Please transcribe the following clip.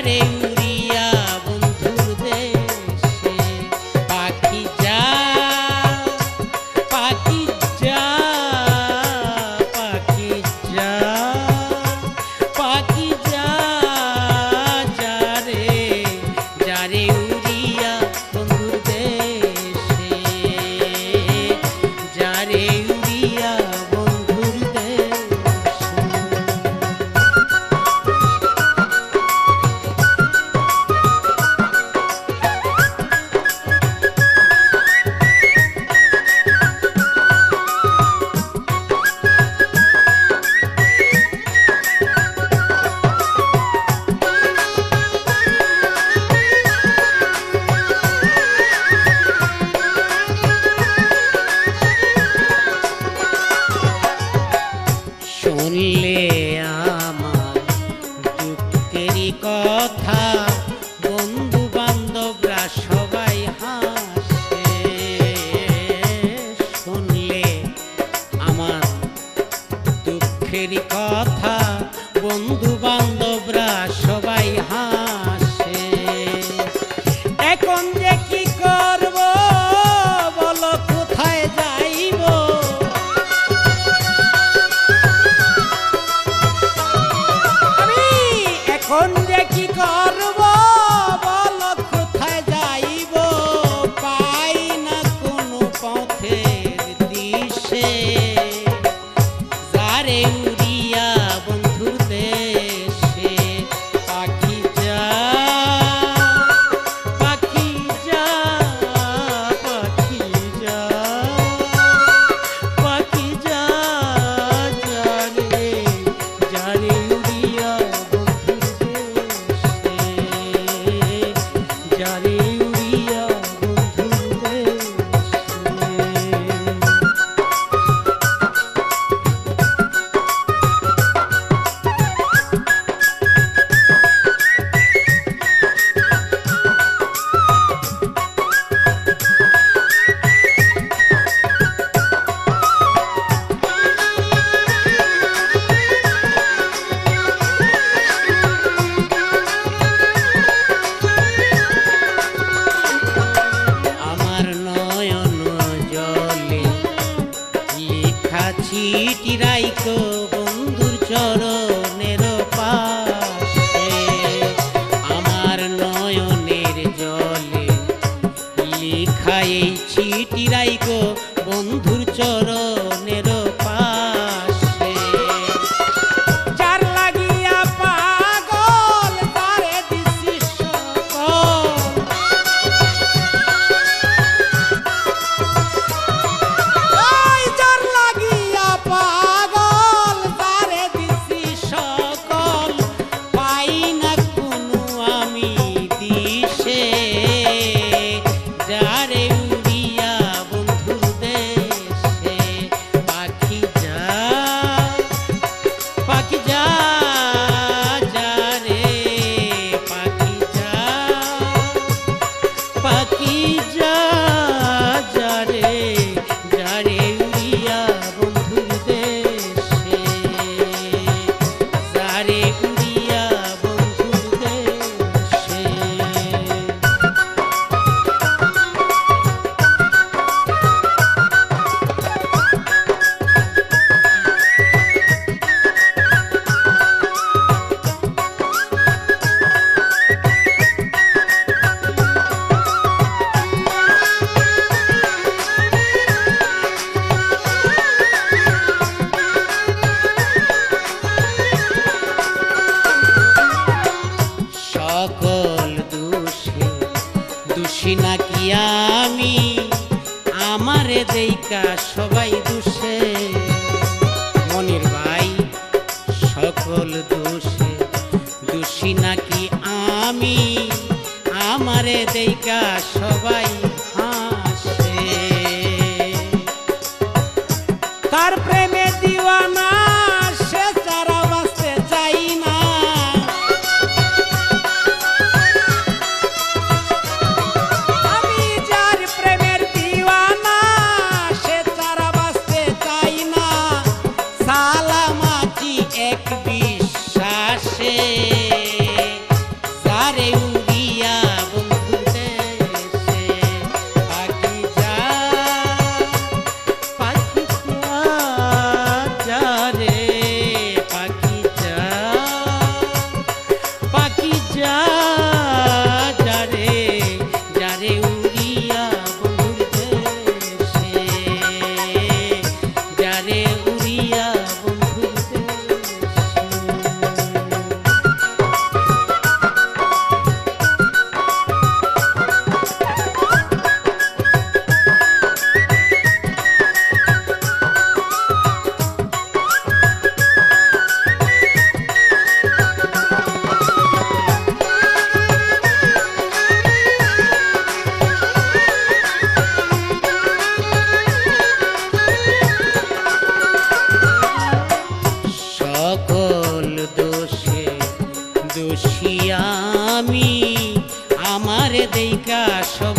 যারে উড়িয়া বন্ধুর দেশে পাখি যা পাখি যা পাখি যা পাখি যা যারে যারে উড়িয়া বন্ধুর দেশে যারে উড়িয়া বন্ধুর দেশে। শুনলে আমার দুঃখেরই কথা বন্ধু বান্ধবরা সবাই হাসে। শুনলে আমার দুঃখেরই কথা বন্ধু বান্ধবরা সবাই হাসে। এখন যে কি করব বলো, কোথায় যাইব? এখন যে কি করব বলো, কোথায় যাইব? পাই না কোনো পথের দিশে যারে উড়িয়া বন্ধুর দেশে পাখি যা পাখি যা পাখি যা পাখি যা যারে যারে উড়িয়া যারে উড়িয়া বন্ধুর চিঠি রাইখো বন্ধুর চরণের পাশে। আমার নয়নের জলে লিখা এই চিঠি রাইখো বন্ধুর চরণের পাশে। যার লাগিয়া পাগল তারে দিছি সকল, পাগল তারে দিছি সকল, পাই না কোনো আমি দিশে যারে উড়িয়া বন্ধুর দেশে পাখি যা পাখি যা যারে পাখি যা পাখি যা যারে যারে উড়িয়া বন্ধুর দেশে যারে উড়িয়া বন্ধুর দেশে। সকল দোষে দোষী নাকি আমি, আমারে দেইকা সবাই দোষে। মনির ভাই, সকল দোষে দোষী নাকি আমি, আমারে দেইকা সবাই হাসে। তার প্রেমে দিওয়ানা সে ছাড়া বাঁচতে চাই না। আমি যার প্রেমের দিওয়ানা সে ছাড়া বাঁচতে চাই না। সালামাতি এক বিশ্বাসে যারে উড়িয়া বন্ধুর দেশে পাখি যা যারে পাখি যা যারে যারে উড়িয়া বন্ধুর দেশে যারে উড়িয়া বন্ধুর দেশে। সকল দোষে দোষী আমি, আমার দেইকা সব